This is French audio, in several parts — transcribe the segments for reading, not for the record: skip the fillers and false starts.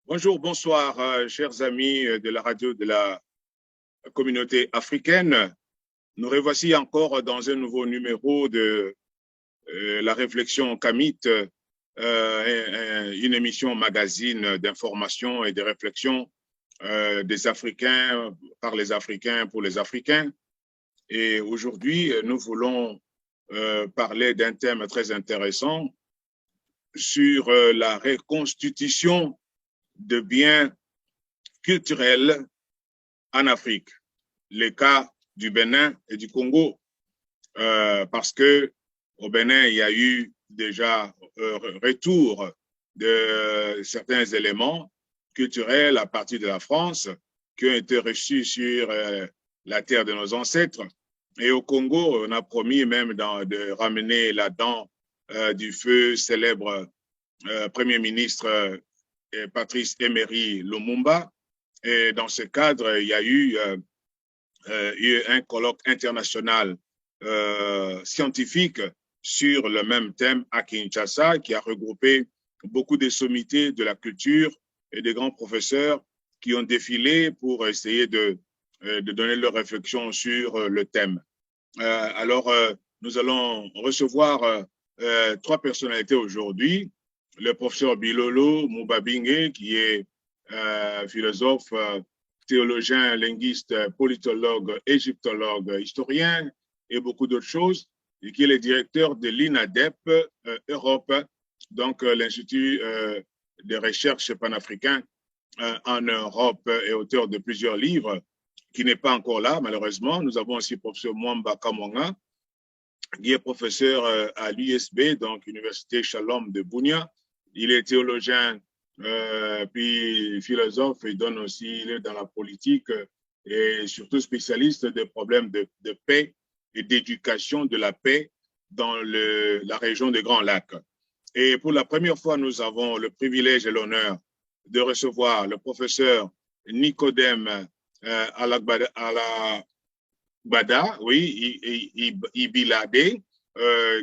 Bonjour, bonsoir, chers amis de la radio de la communauté africaine. Nous revoici encore dans un nouveau numéro de la réflexion Kamit, une émission magazine d'information et de réflexion des Africains par les Africains pour les Africains. Et aujourd'hui, nous voulons parler d'un thème très intéressant sur la reconstitution de biens culturels en Afrique, les cas du Bénin et du Congo, parce que au Bénin, il y a eu déjà retour de certains éléments culturels à partir de la France qui ont été reçus sur la terre de nos ancêtres. Et au Congo, on a promis même de ramener la dent du feu célèbre Premier ministre Patrice Emery Lumumba. Et dans ce cadre, il y a eu un colloque international scientifique sur le même thème à Kinshasa, qui a regroupé beaucoup de sommités de la culture et des grands professeurs qui ont défilé pour essayer de donner leur réflexion sur le thème. Alors, nous allons recevoir trois personnalités aujourd'hui. Le professeur Bilolo Mubabinge, qui est philosophe, théologien, linguiste, politologue, égyptologue, historien et beaucoup d'autres choses, et qui est le directeur de l'INADEP Europe, donc l'Institut de recherche panafricain en Europe et auteur de plusieurs livres, qui n'est pas encore là, malheureusement. Nous avons aussi le professeur Mwamba Kamonga, qui est professeur à l'USB, donc Université Shalom de Bunia. Il est théologien, puis philosophe, il donne aussi, il est dans la politique et surtout spécialiste des problèmes de paix et d'éducation de la paix dans la région des Grands Lacs. Et pour la première fois, nous avons le privilège et l'honneur de recevoir le professeur Nicodème Alagbada, oui, Ibilade,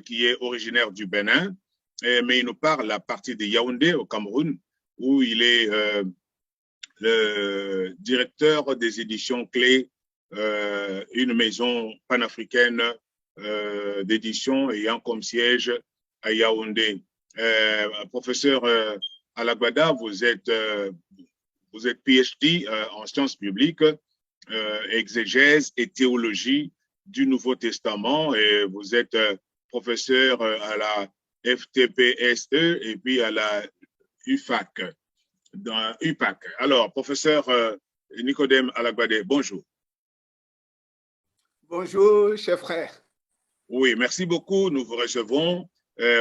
qui est originaire du Bénin, mais il nous parle à partir de Yaoundé, au Cameroun, où il est le directeur des éditions Clés, une maison panafricaine d'édition ayant comme siège à Yaoundé. Professeur Alagbada, vous êtes PhD en sciences publiques, exégèse et théologie du Nouveau Testament, et vous êtes professeur à la FTPSE et puis à la UFAC. Dans UPAC. Alors, professeur Nicodème Alagbade, bonjour. Bonjour, cher frère. Oui, merci beaucoup. Nous vous recevons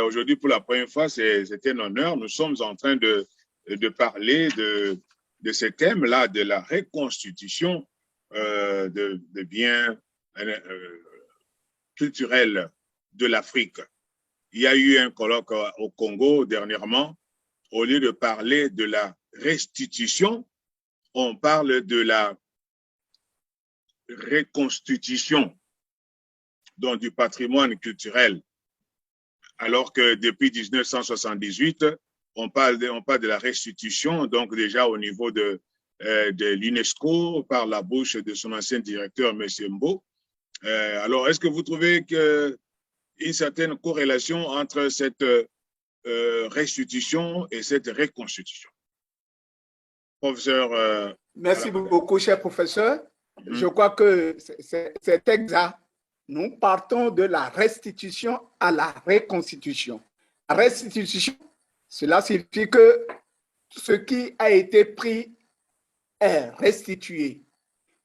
aujourd'hui pour la première fois. C'est un honneur. Nous sommes en train de parler de ce thème-là, de la reconstitution de biens culturels de l'Afrique. Il y a eu un colloque au Congo dernièrement. Au lieu de parler de la restitution, on parle de la reconstitution donc du patrimoine culturel. Alors que depuis 1978, on parle de la restitution, donc déjà au niveau de l'UNESCO, par la bouche de son ancien directeur, M. Mbo. Alors, est-ce que vous trouvez une certaine corrélation entre cette restitution et cette reconstitution? Professeur. Merci beaucoup, cher professeur. Je crois que c'est exact. Nous partons de la restitution à la reconstitution. La restitution, cela signifie que ce qui a été pris est restitué.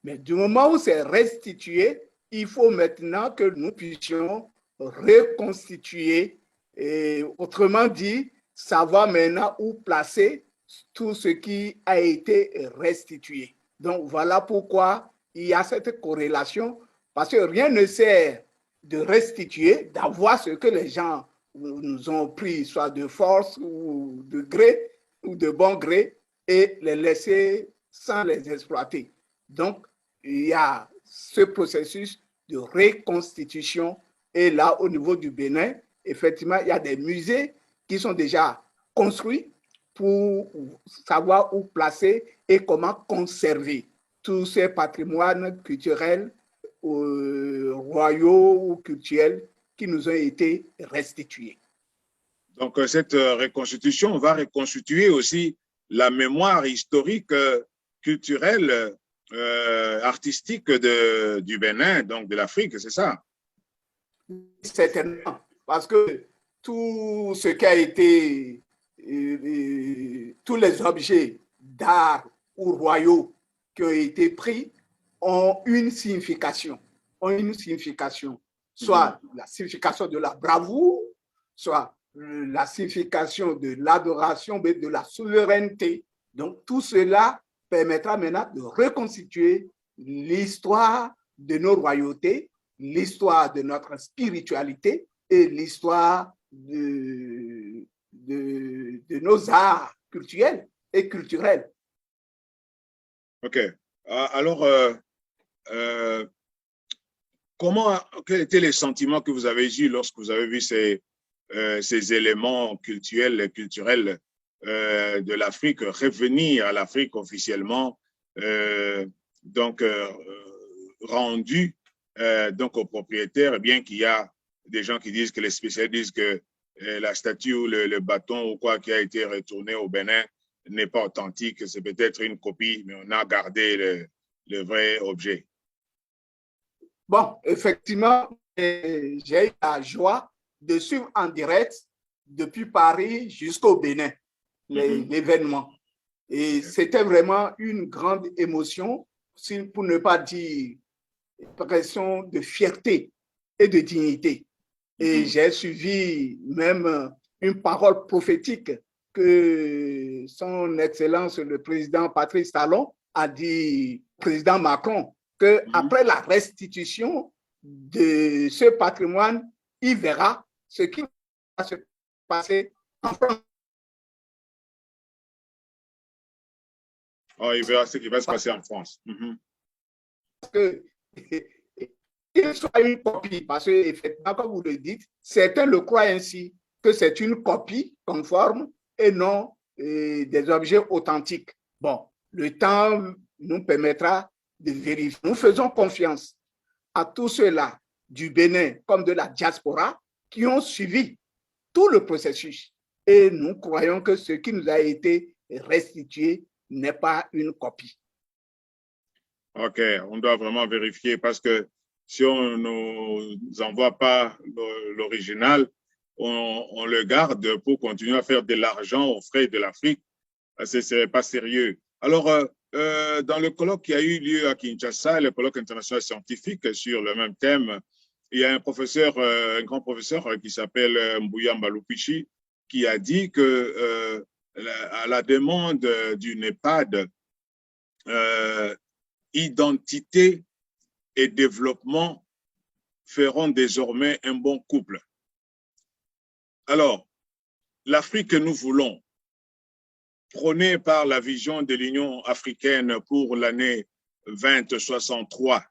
Mais du moment où c'est restitué, il faut maintenant que nous puissions reconstituer, et autrement dit, savoir maintenant où placer tout ce qui a été restitué. Donc, voilà pourquoi il y a cette corrélation, parce que rien ne sert de restituer, d'avoir ce que les gens nous ont pris, soit de force ou de gré, ou de bon gré, et les laisser sans les exploiter. Donc, il y a ce processus de reconstitution. Et là, au niveau du Bénin, effectivement, il y a des musées qui sont déjà construits pour savoir où placer et comment conserver tous ces patrimoines culturels, royaux ou culturels qui nous ont été restitués. Donc, cette reconstitution va reconstituer aussi la mémoire historique, culturelle, artistique du Bénin, donc de l'Afrique, c'est ça? Certainement, parce que tout ce qui a été, tous les objets d'art ou royaux qui ont été pris ont une signification, soit la signification de la bravoure, soit la signification de l'adoration, de la souveraineté. Donc, tout cela permettra maintenant de reconstituer l'histoire de nos royautés, l'histoire de notre spiritualité et l'histoire de nos arts culturels et culturels. OK. Alors, quels étaient les sentiments que vous avez eus lorsque vous avez vu ces éléments culturels de l'Afrique revenir à l'Afrique officiellement, rendus donc aux propriétaires, bien qu'il y a des gens qui disent que les spécialistes disent que la statue ou le bâton ou quoi qui a été retourné au Bénin n'est pas authentique, c'est peut-être une copie, mais on a gardé le vrai objet. Bon, effectivement, j'ai eu la joie de suivre en direct depuis Paris jusqu'au Bénin l'événement. Et c'était vraiment une grande émotion, pour ne pas dire impression de fierté et de dignité. Et j'ai suivi même une parole prophétique que son Excellence le président Patrice Talon a dit au président Macron qu'après la restitution de ce patrimoine, il verra ce qui va se passer en France. Oh, il verra ce qui va se passer en France. Parce que qu'il soit une copie, parce que effectivement, comme vous le dites, certains le croient ainsi, que c'est une copie conforme et non des objets authentiques. Bon, le temps nous permettra de vérifier. Nous faisons confiance à tous ceux-là du Bénin comme de la diaspora qui ont suivi tout le processus. Et nous croyons que ce qui nous a été restitué n'est pas une copie. OK, on doit vraiment vérifier parce que si on ne nous envoie pas l'original, on le garde pour continuer à faire de l'argent aux frais de l'Afrique. Ce ne serait pas sérieux. Alors, dans le colloque qui a eu lieu à Kinshasa, le colloque international scientifique sur le même thème, il y a un professeur, un grand professeur qui s'appelle Mbuya Mbalupichi, qui a dit que à la demande du NEPAD, identité et développement feront désormais un bon couple. Alors, l'Afrique que nous voulons, prônée par la vision de l'Union africaine pour l'année 2063,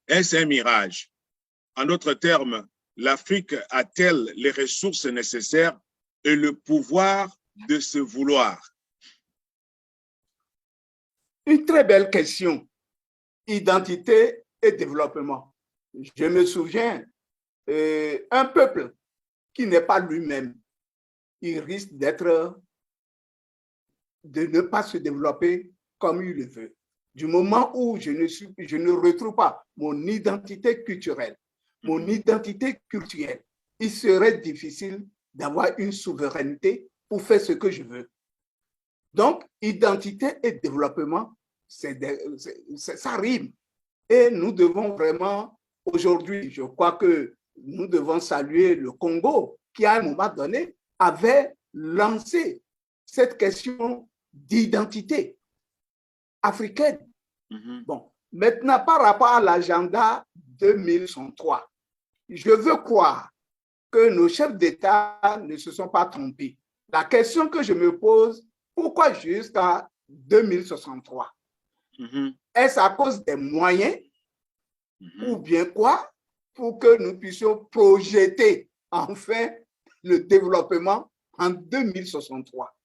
est-ce un mirage? En d'autres termes, l'Afrique a-t-elle les ressources nécessaires et le pouvoir de se vouloir? Une très belle question. Identité et développement. Je me souviens, un peuple qui n'est pas lui-même, il risque de ne pas se développer comme il le veut. Du moment où je ne retrouve pas mon identité culturelle, mon identité culturelle, il serait difficile d'avoir une souveraineté pour faire ce que je veux. Donc, identité et développement, ça rime. Et nous devons vraiment, aujourd'hui, je crois que nous devons saluer le Congo, qui à un moment donné avait lancé cette question d'identité africaine. Bon, maintenant, par rapport à l'agenda 2063, je veux croire que nos chefs d'État ne se sont pas trompés. La question que je me pose, pourquoi jusqu'à 2063? Est-ce à cause des moyens ou bien quoi pour que nous puissions projeter enfin le développement en 2063?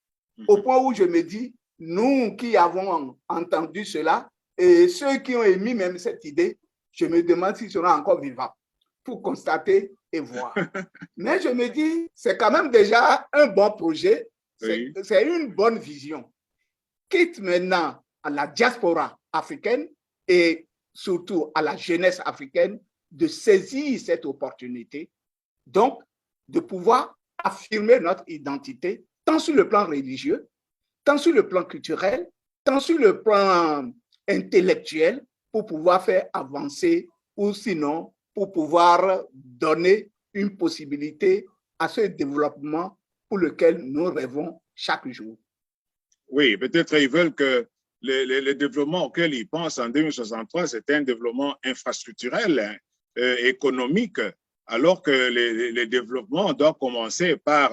Au point où je me dis, nous qui avons entendu cela et ceux qui ont émis même cette idée, je me demande s'ils seront encore vivants pour constater et voir. Mais je me dis, c'est quand même déjà un bon projet, c'est une bonne vision. Quitte maintenant à la diaspora africaine et surtout à la jeunesse africaine de saisir cette opportunité, donc de pouvoir affirmer notre identité, tant sur le plan religieux, tant sur le plan culturel, tant sur le plan intellectuel, pour pouvoir faire avancer ou sinon pour pouvoir donner une possibilité à ce développement pour lequel nous rêvons chaque jour. Oui, peut-être ils veulent que le développement auquel ils pensent en 2063, c'est un développement infrastructurel, économique, alors que les développements doivent commencer par,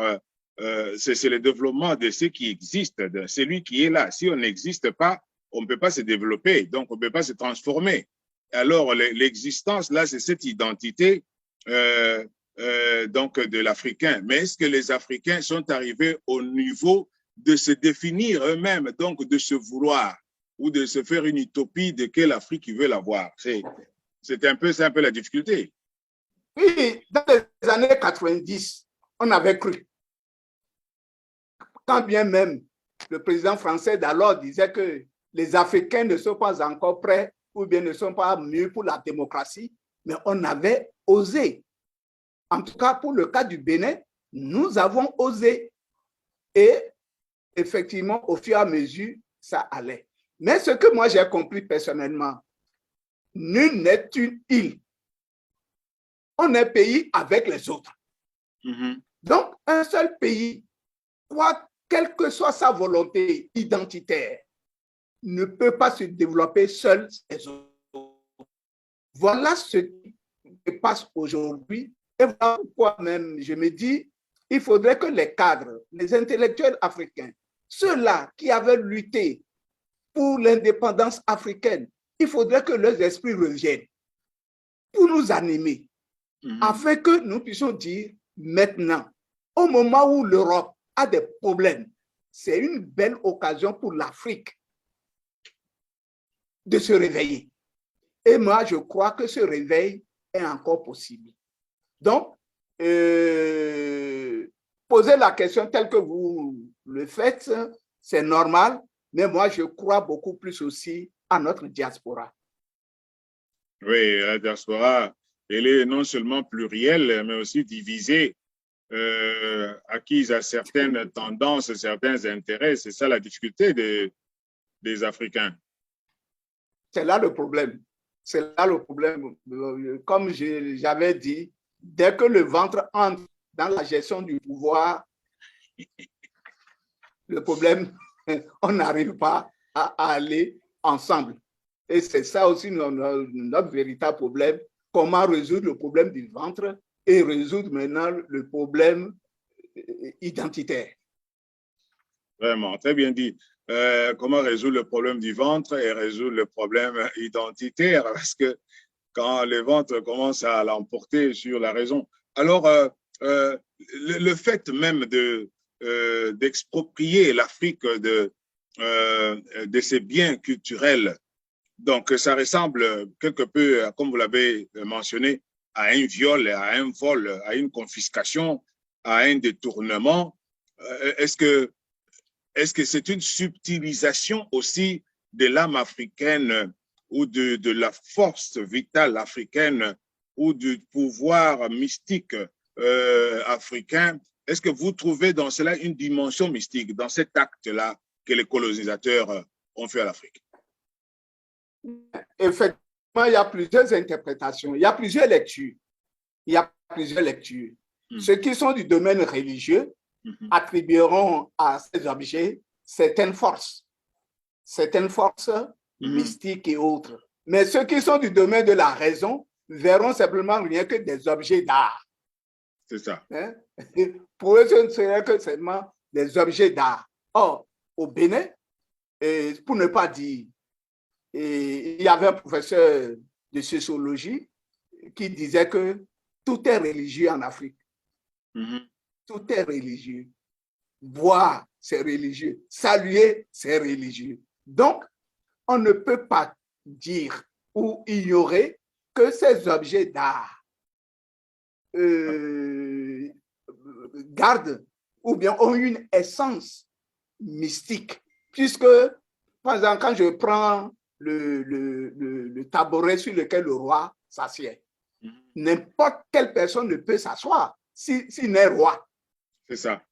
c'est le développement de ce qui existe, de celui qui est là. Si on n'existe pas, on ne peut pas se développer, donc on ne peut pas se transformer. Alors, l'existence, là, c'est cette identité donc de l'Africain. Mais est-ce que les Africains sont arrivés au niveau de se définir eux-mêmes, donc de se vouloir ou de se faire une utopie de quelle Afrique ils veulent avoir? C'est un peu la difficulté. Oui, dans les années 90, on avait cru. Quand bien même le président français d'alors disait que les Africains ne sont pas encore prêts ou bien ne sont pas mûrs pour la démocratie, mais on avait osé. En tout cas, pour le cas du Bénin, nous avons osé. Et effectivement, au fur et à mesure, ça allait. Mais ce que moi j'ai compris personnellement, nul n'est une île. On est pays avec les autres. Donc, un seul pays, quelle que soit sa volonté identitaire, ne peut pas se développer seul les autres. Voilà ce qui se passe aujourd'hui. Et voilà pourquoi même je me dis, il faudrait que les cadres, les intellectuels africains, ceux-là qui avaient lutté pour l'indépendance africaine, il faudrait que leurs esprits reviennent pour nous animer, afin que nous puissions dire maintenant, au moment où l'Europe a des problèmes, c'est une belle occasion pour l'Afrique de se réveiller. Et moi, je crois que ce réveil est encore possible. Donc, poser la question telle que vous le faites, c'est normal, mais moi, je crois beaucoup plus aussi à notre diaspora. Oui, la diaspora, elle est non seulement plurielle, mais aussi divisée, acquise à certaines tendances, certains intérêts. C'est ça la difficulté des Africains. C'est là le problème. C'est là le problème. Comme j'avais dit, dès que le ventre entre dans la gestion du pouvoir, le problème, on n'arrive pas à aller ensemble. Et c'est ça aussi notre véritable problème. Comment résoudre le problème du ventre et résoudre maintenant le problème identitaire. Vraiment, très bien dit. Comment résoudre le problème du ventre et résoudre le problème identitaire, parce que quand le ventre commence à l'emporter sur la raison. Alors, le fait même d'exproprier l'Afrique de ses biens culturels, donc ça ressemble quelque peu, comme vous l'avez mentionné, à un viol, à un vol, à une confiscation, à un détournement. Est-ce que c'est une subtilisation aussi de l'âme africaine ou de la force vitale africaine ou du pouvoir mystique africain? Est-ce que vous trouvez dans cela une dimension mystique, dans cet acte-là que les colonisateurs ont fait à l'Afrique? Effectivement, il y a plusieurs interprétations, il y a plusieurs lectures. Ceux qui sont du domaine religieux attribueront à ces objets certaines forces mystiques et autres. Mais ceux qui sont du domaine de la raison verront simplement rien que des objets d'art. C'est ça. Hein? Pour eux, ce ne serait que seulement des objets d'art. Or, au Bénin, pour ne pas dire, il y avait un professeur de sociologie qui disait que tout est religieux en Afrique. Tout est religieux. voir, c'est religieux. Saluer, c'est religieux. Donc, on ne peut pas dire ou ignorer que ces objets d'art gardent ou bien ont une essence mystique. Puisque, par exemple, quand je prends le tabouret sur lequel le roi s'assied, n'importe quelle personne ne peut s'asseoir s'il n'est roi. C'est ça.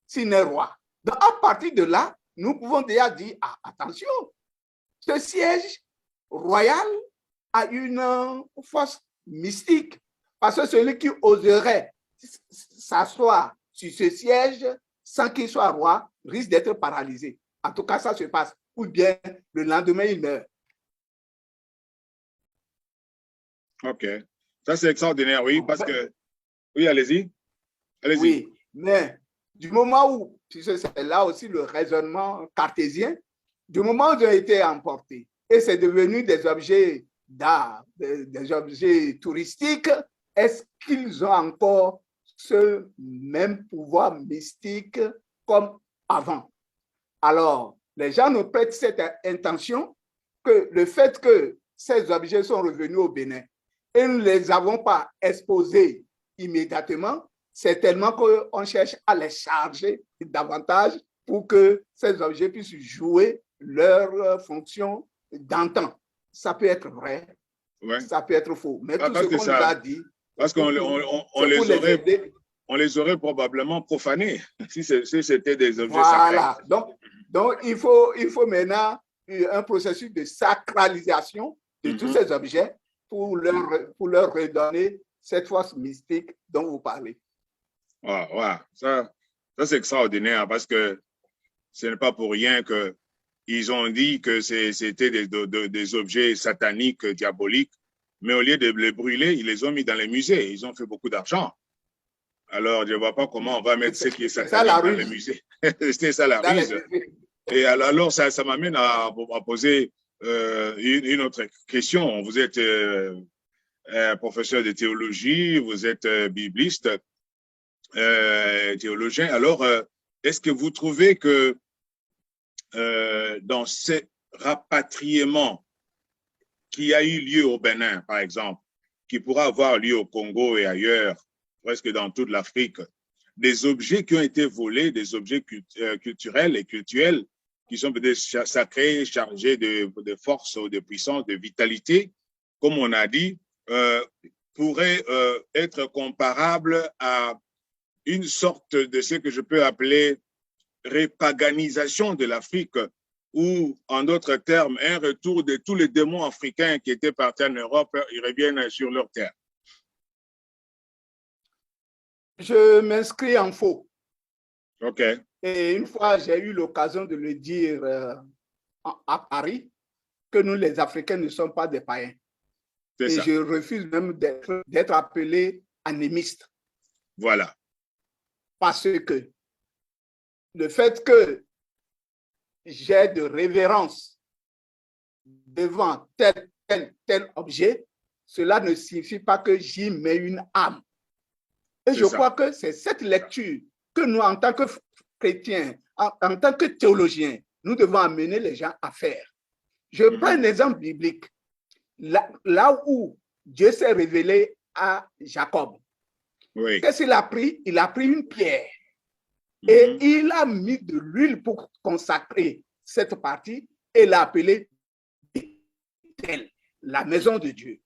S'il n'est roi. Donc, à partir de là, nous pouvons déjà dire, ah, attention, ce siège royal a une force mystique. Parce que celui qui oserait s'asseoir sur ce siège sans qu'il soit roi risque d'être paralysé. En tout cas, ça se passe. Ou bien le lendemain, il meurt. OK. Ça, c'est extraordinaire, oui, parce que... Oui, allez-y. Allez-y. Oui, mais du moment où, puisque c'est là aussi le raisonnement cartésien, du moment où ils ont été emportés et c'est devenu des objets d'art, des objets touristiques, est-ce qu'ils ont encore ce même pouvoir mystique comme avant? Alors, les gens nous prêtent cette intention que le fait que ces objets sont revenus au Bénin et nous ne les avons pas exposés immédiatement, c'est tellement qu'on cherche à les charger davantage pour que ces objets puissent jouer leur fonction d'antan. Ça peut être vrai, ouais. Ça peut être faux. Mais tout ce qu'on nous a dit... Parce qu'on les aurait probablement profanés si c'était des objets sacrés. Donc il faut maintenant un processus de sacralisation de tous ces objets pour leur redonner cette force mystique dont vous parlez. Ça c'est extraordinaire parce que ce n'est pas pour rien qu'ils ont dit que c'était des objets sataniques, diaboliques, mais au lieu de les brûler, ils les ont mis dans les musées. Ils ont fait beaucoup d'argent. Alors, je ne vois pas comment on va mettre ce qui est satanique dans les musées. C'était ça la ruse. Et alors, ça m'amène à poser une autre question. Vous êtes professeur de théologie, vous êtes bibliste, théologien. Alors, est-ce que vous trouvez que dans ce rapatriement qui a eu lieu au Bénin, par exemple, qui pourra avoir lieu au Congo et ailleurs, presque dans toute l'Afrique, des objets qui ont été volés, des objets culturels et cultuels qui sont peut-être sacrés, chargés de force ou de puissance, de vitalité, comme on a dit, pourraient être comparables à une sorte de ce que je peux appeler répaganisation de l'Afrique, ou en d'autres termes, un retour de tous les démons africains qui étaient partis en Europe, ils reviennent sur leur terre. Je m'inscris en faux. OK. Et une fois, j'ai eu l'occasion de le dire à Paris, que nous, les Africains, ne sommes pas des païens. Et ça. Je refuse même d'être appelé anémiste. Voilà. Parce que le fait que j'ai de révérence devant tel objet, cela ne signifie pas que j'y mets une âme. Et je crois que c'est cette lecture que nous, en tant que chrétiens, en tant que théologiens, nous devons amener les gens à faire. Je prends un exemple biblique. Là où Dieu s'est révélé à Jacob, qu'est-ce qu'il a pris? Il a pris une pierre. Et il a mis de l'huile pour consacrer cette partie et l'a appelée Bethel, la maison de Dieu.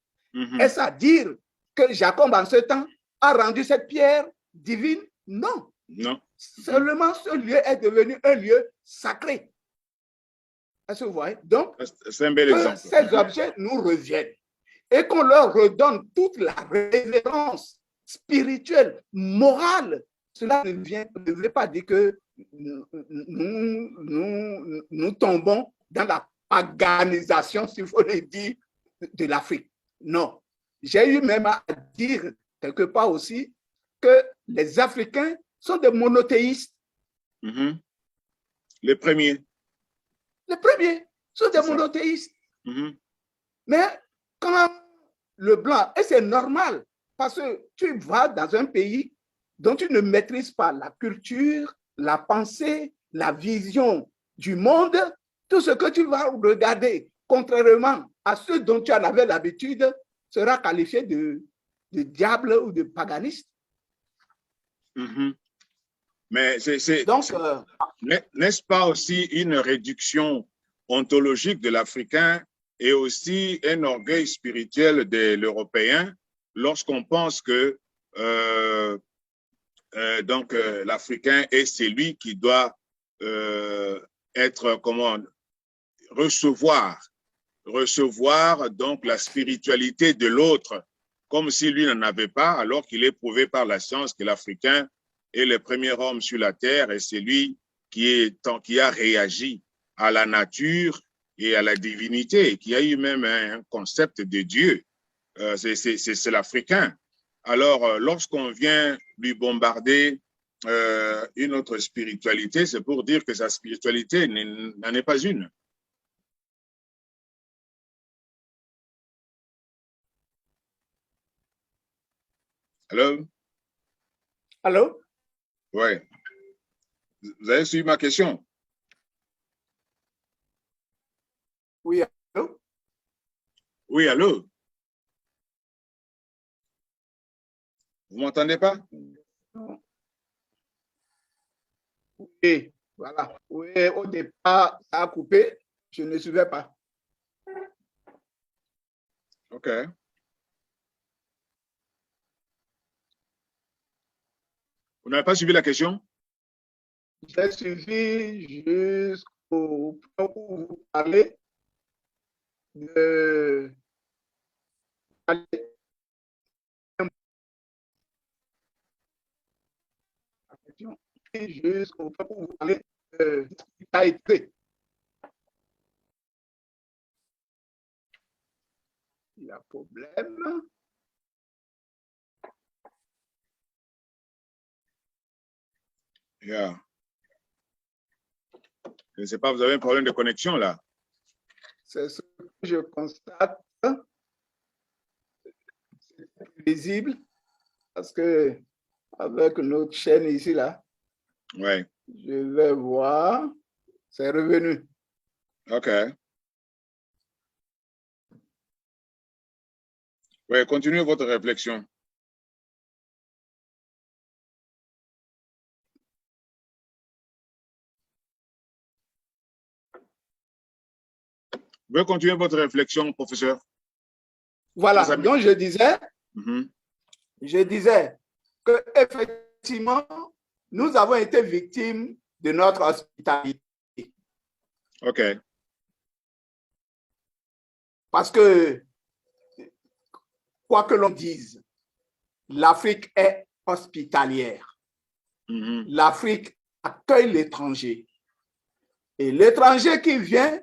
Est-ce à dire que Jacob, en ce temps, a rendu cette pierre divine? Non. Non. Seulement ce lieu est devenu un lieu sacré. Est-ce que vous voyez? Donc, c'est un bel exemple. Ces objets nous reviennent et qu'on leur redonne toute la révérence spirituelle, morale. Cela ne veut pas dire que nous tombons dans la paganisation, s'il faut le dire, de l'Afrique. Non. J'ai eu même à dire quelque part aussi que les Africains sont des monothéistes. Les premiers. Les premiers sont des monothéistes. Mais quand le blanc, et c'est normal, parce que tu vas dans un pays dont tu ne maîtrises pas la culture, la pensée, la vision du monde, tout ce que tu vas regarder, contrairement à ce dont tu en avais l'habitude, sera qualifié de diable ou de paganiste. Mais donc, n'est-ce pas aussi une réduction ontologique de l'Africain et aussi un orgueil spirituel de l'Européen lorsqu'on pense que l'Africain est celui qui doit recevoir donc la spiritualité de l'autre, comme si lui n'en avait pas, alors qu'il est prouvé par la science que l'Africain est le premier homme sur la terre et c'est lui qui a réagi à la nature et à la divinité, qui a eu même un concept de Dieu. C'est l'Africain. Alors, lorsqu'on vient lui bombarder une autre spiritualité, c'est pour dire que sa spiritualité n'en est pas une. Allô? Allô? Oui. Vous avez suivi ma question? Oui, allô? Oui, allô? Vous ne m'entendez pas? Oui, voilà. Oui, au départ, ça a coupé. Je ne suivais pas. OK. Vous n'avez pas suivi la question? J'ai suivi jusqu'au point où vous parlez de jusqu'au point où vous parlez de spiritualité. Il y a problème. Yeah. Je ne sais pas, vous avez un problème de connexion là? C'est ce que je constate. C'est visible parce que avec notre chaîne ici là, ouais. Je vais voir. C'est revenu. OK. Oui, continuez votre réflexion. Vous pouvez continuer votre réflexion, professeur? Voilà, donc je disais que effectivement, nous avons été victimes de notre hospitalité. OK. Parce que, quoi que l'on dise, l'Afrique est hospitalière. L'Afrique accueille l'étranger. Et l'étranger qui vient,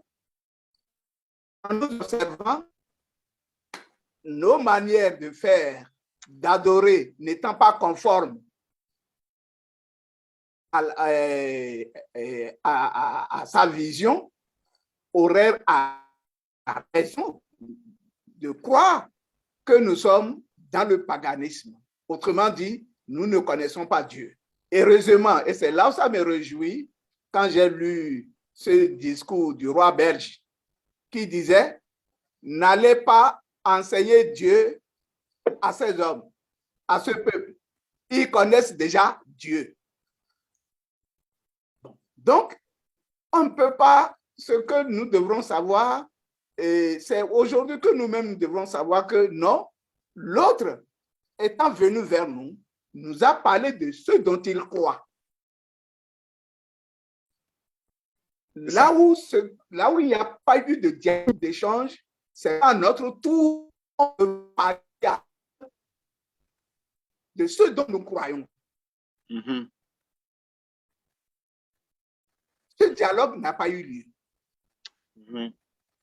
en nous observant, nos manières de faire, d'adorer, n'étant pas conformes à sa vision, aurait raison de croire que nous sommes dans le paganisme. Autrement dit, nous ne connaissons pas Dieu. Heureusement, et c'est là où ça me réjouit, quand j'ai lu ce discours du roi belge qui disait « N'allez pas enseigner Dieu à ces hommes, à ce peuple. Ils connaissent déjà Dieu. » Donc, on ne peut pas, ce que nous devrons savoir, c'est aujourd'hui que nous-mêmes devrons savoir que non, l'autre étant venu vers nous, nous a parlé de ce dont il croit. Là où il n'y a pas eu de dialogue, d'échange, c'est à notre tour de parler de ce dont nous croyons. Ce dialogue n'a pas eu lieu.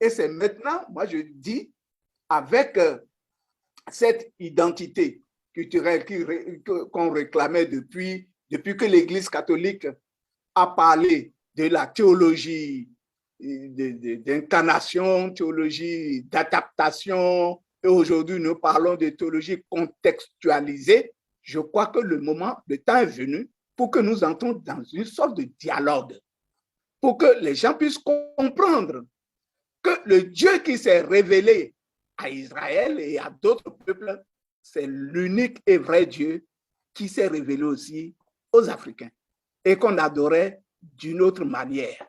Et c'est maintenant, moi je dis, avec cette identité culturelle qu'on réclamait depuis que l'Église catholique a parlé de la théologie d'incarnation, théologie d'adaptation, et aujourd'hui nous parlons de théologie contextualisée. Je crois que le temps est venu pour que nous entrons dans une sorte de dialogue, pour que les gens puissent comprendre que le Dieu qui s'est révélé à Israël et à d'autres peuples, c'est l'unique et vrai Dieu qui s'est révélé aussi aux Africains et qu'on adorait d'une autre manière.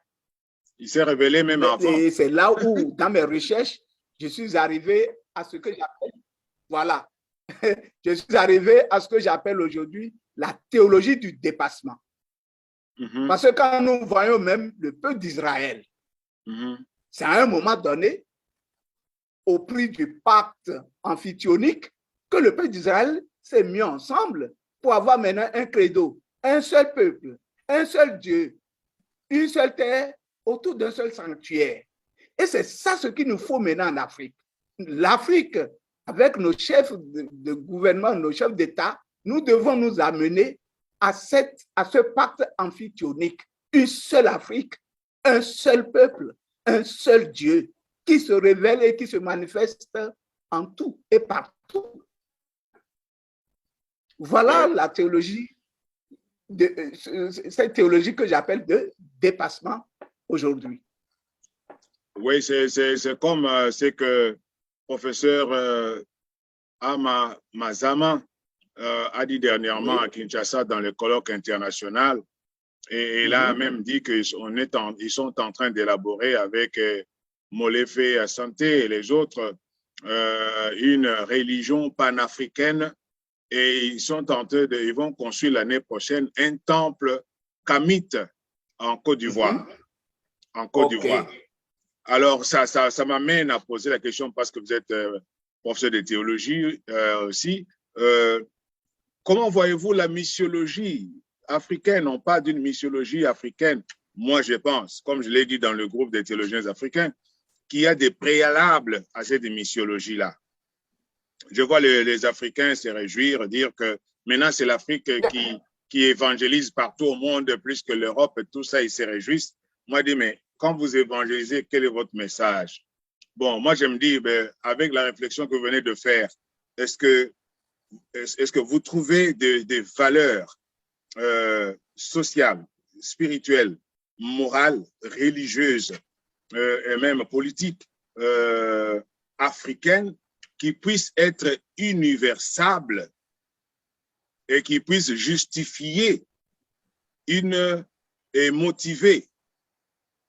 Il s'est révélé même avant. Et c'est là où, dans mes recherches, je suis arrivé à ce que j'appelle, voilà, je suis arrivé à ce que j'appelle aujourd'hui la théologie du dépassement. Parce que quand nous voyons même le peuple d'Israël, c'est à un moment donné, au prix du pacte amphithéonique, que le peuple d'Israël s'est mis ensemble pour avoir maintenant un credo, un seul peuple, un seul Dieu, une seule terre autour d'un seul sanctuaire. Et c'est ça ce qu'il nous faut maintenant en Afrique. L'Afrique, avec nos chefs de gouvernement, nos chefs d'État, nous devons nous amener à ce pacte amphithéonique. Une seule Afrique, un seul peuple, un seul Dieu qui se révèle et qui se manifeste en tout et partout. Voilà la théologie, cette théologie que j'appelle de dépassement aujourd'hui. Oui, c'est comme ce que professeur Ama Mazama a dit dernièrement à Kinshasa dans le colloque international. Et il a même dit qu'ils sont en train d'élaborer avec Molefe Asante et les autres une religion panafricaine. Et ils vont construire l'année prochaine un temple kamite en Côte d'Ivoire. En Côte d'Ivoire. Alors, ça m'amène à poser la question parce que vous êtes professeur de théologie aussi. Comment voyez-vous la missiologie africaine? On parle d'une missiologie africaine. Moi, je pense, comme je l'ai dit dans le groupe des théologiens africains, qu'il y a des préalables à cette missiologie-là. Je vois les Africains se réjouir, dire que maintenant c'est l'Afrique qui évangélise partout au monde plus que l'Europe et tout ça, ils se réjouissent. Moi, je dis, mais quand vous évangélisez, quel est votre message? Bon, moi, je me dis, avec la réflexion que vous venez de faire, est-ce que vous trouvez des valeurs sociales, spirituelles, morales, religieuses et même politiques africaines qui puissent être universables et qui puissent justifier et motiver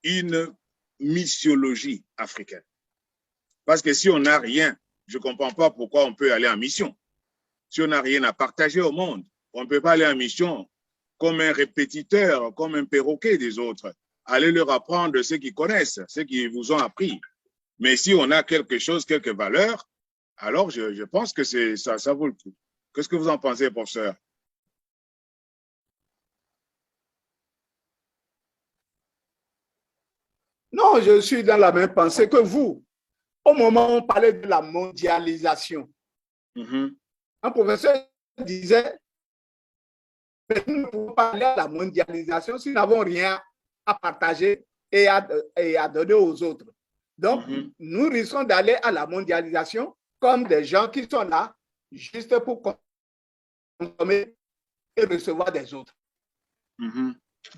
une missiologie africaine? Parce que si on n'a rien, je ne comprends pas pourquoi on peut aller en mission. Si on n'a rien à partager au monde, on ne peut pas aller en mission comme un répétiteur, comme un perroquet des autres. Allez leur apprendre ce qu'ils connaissent, ce qu'ils vous ont appris. Mais si on a quelque chose, quelques valeurs, alors je pense que ça vaut le coup. Qu'est-ce que vous en pensez, professeur? Non, je suis dans la même pensée que vous. Au moment où on parlait de la mondialisation, un professeur disait, nous ne pouvons pas aller à la mondialisation si nous n'avons rien à partager et à donner aux autres. Donc, nous risquons d'aller à la mondialisation comme des gens qui sont là juste pour consommer et recevoir des autres.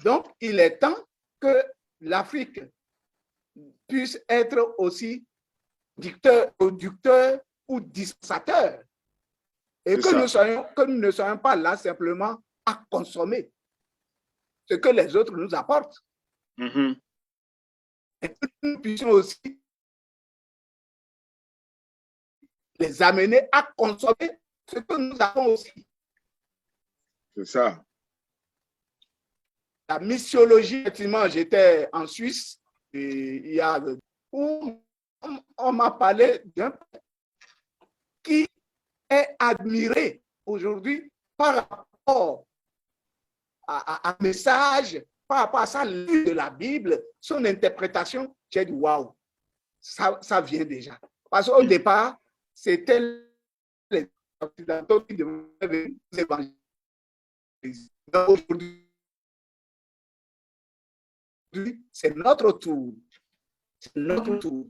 Donc, il est temps que l'Afrique puisse être aussi producteur ou dispensateur. Et que nous ne soyons pas là simplement à consommer ce que les autres nous apportent. Et que nous puissions aussi les amener à consommer ce que nous avons aussi. C'est ça. La missiologie, effectivement, j'étais en Suisse et où on m'a parlé d'un qui est admiré aujourd'hui par rapport à un message, par rapport à sa lecture de la Bible, son interprétation. J'ai dit, waouh, ça vient déjà. Parce qu'au départ, c'était les Occidentaux qui devaient venir évangéliser. Aujourd'hui, c'est notre tour. C'est notre tour.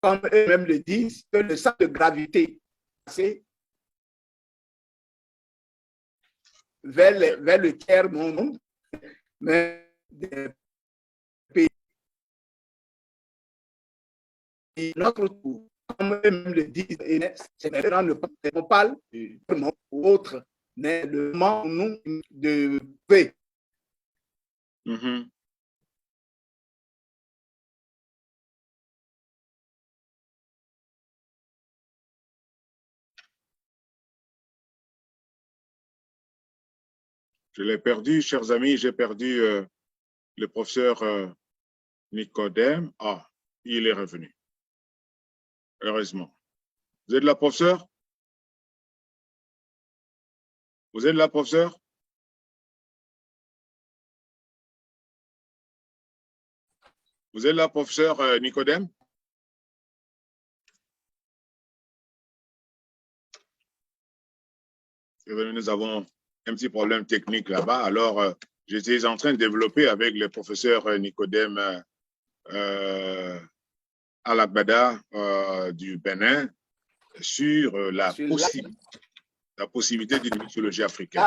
Comme eux-mêmes le disent, que le centre de gravité, c'est vers le tiers-monde, mais des pays. Notre tour, comme eux-mêmes le disent, c'est maintenant ne parle du monde ou autre, mais le moment nous de paix. Mhm. Je l'ai perdu, chers amis, j'ai perdu le professeur Nicodème. Ah, il est revenu, heureusement. Vous êtes là, professeur? Vous êtes là, professeur? Vous êtes là, professeur Nicodème? Nous avons un petit problème technique là-bas. Alors, j'étais en train de développer avec le professeur Nicodème Alagbada du Bénin sur la possibilité d'une mythologie africaine.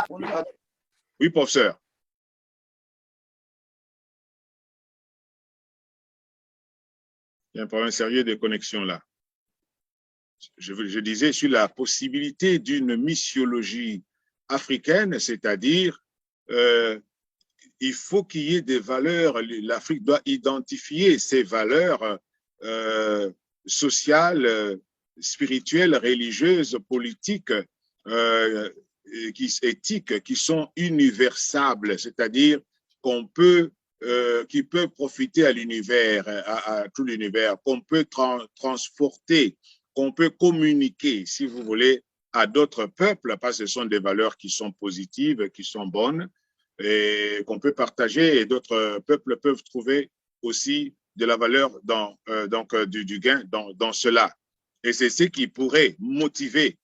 Oui, professeur. Il y a un problème sérieux de connexion là. Je disais sur la possibilité d'une missiologie africaine, c'est-à-dire il faut qu'il y ait des valeurs, l'Afrique doit identifier ces valeurs sociales, spirituelles, religieuses, politiques, éthiques, qui sont universables, c'est-à-dire qu'on peut, qui peut profiter à l'univers, à tout l'univers, qu'on peut transporter, qu'on peut communiquer, si vous voulez, à d'autres peuples, parce que ce sont des valeurs qui sont positives, qui sont bonnes, et qu'on peut partager, et d'autres peuples peuvent trouver aussi de la valeur du gain dans cela. Et c'est ce qui pourrait motiver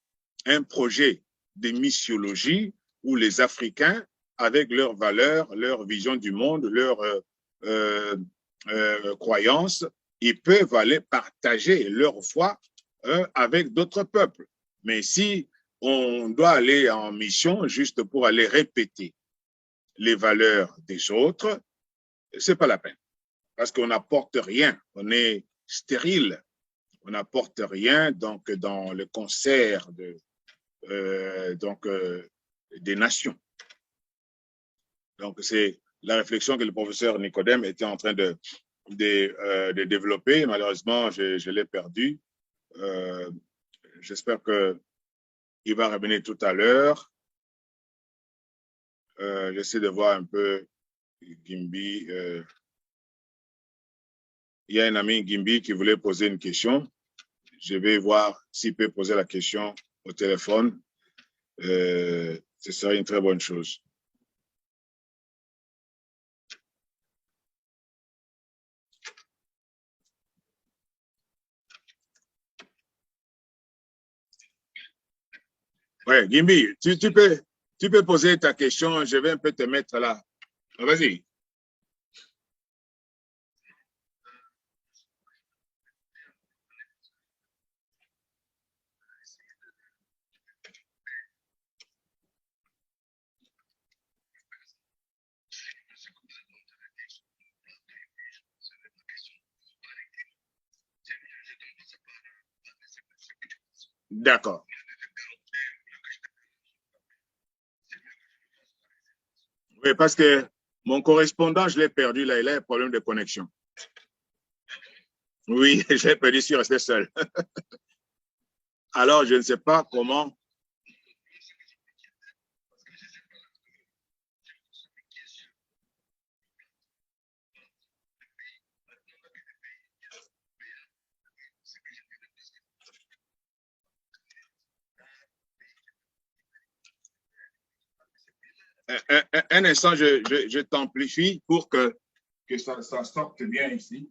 un projet de missiologie où les Africains, avec leurs valeurs, leur vision du monde, leurs croyances, ils peuvent aller partager leur foi avec d'autres peuples. Mais si on doit aller en mission juste pour aller répéter les valeurs des autres, c'est pas la peine. Parce qu'on n'apporte rien. On est stérile. On n'apporte rien donc, dans le concert des nations. Donc, c'est la réflexion que le professeur Nicodème était en train de développer. Malheureusement, je l'ai perdu. J'espère qu'il va revenir tout à l'heure. J'essaie de voir un peu Gimbi. Il y a un ami Gimbi qui voulait poser une question. Je vais voir s'il peut poser la question au téléphone. Ce serait une très bonne chose. Oui, Gimbi, tu peux poser ta question. Je vais un peu te mettre là. Vas-y. D'accord. Oui, parce que mon correspondant, je l'ai perdu là. Il a un problème de connexion. Oui, je l'ai perdu, je suis resté seul. Alors, je ne sais pas comment. Un instant, je t'amplifie pour que ça sorte bien ici.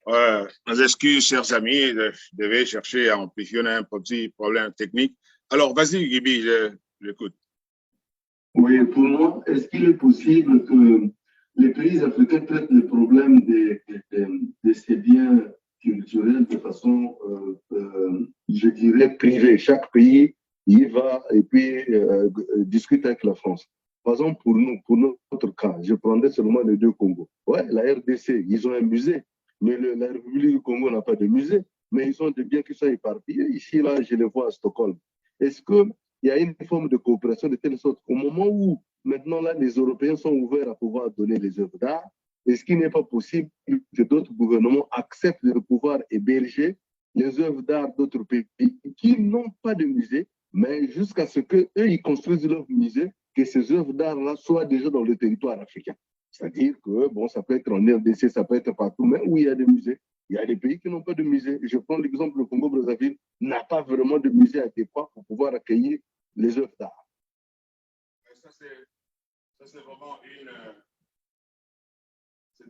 Nos excuses, chers amis, je devais chercher à amplifier un petit problème technique. Alors, vas-y, Gibi, j'écoute. Oui, pour moi, est-ce qu'il est possible que les pays africains traitent le problème de ces biens culturels de façon, je dirais, privée? Chaque pays y va et puis discute avec la France. Par exemple, pour nous, pour notre cas, je prendrais seulement les deux Congos. Ouais, la RDC, ils ont un musée, mais la République du Congo n'a pas de musée, mais ils ont des biens qui sont éparpillés. Ici, là, je les vois à Stockholm. Est-ce que il y a une forme de coopération de telle sorte qu'au moment où maintenant là, les Européens sont ouverts à pouvoir donner les œuvres d'art, est-ce qu'il n'est pas possible que d'autres gouvernements acceptent de pouvoir héberger les œuvres d'art d'autres pays qui n'ont pas de musée, mais jusqu'à ce qu'eux, ils construisent leur musée, que ces œuvres d'art-là soient déjà dans le territoire africain. C'est-à-dire que, bon, ça peut être en RDC, ça peut être partout, mais où il y a des musées. Il y a des pays qui n'ont pas de musée. Je prends l'exemple, le Congo-Brazzaville n'a pas vraiment de musée adéquat pour pouvoir accueillir les œuvres d'art. Ça, c'est vraiment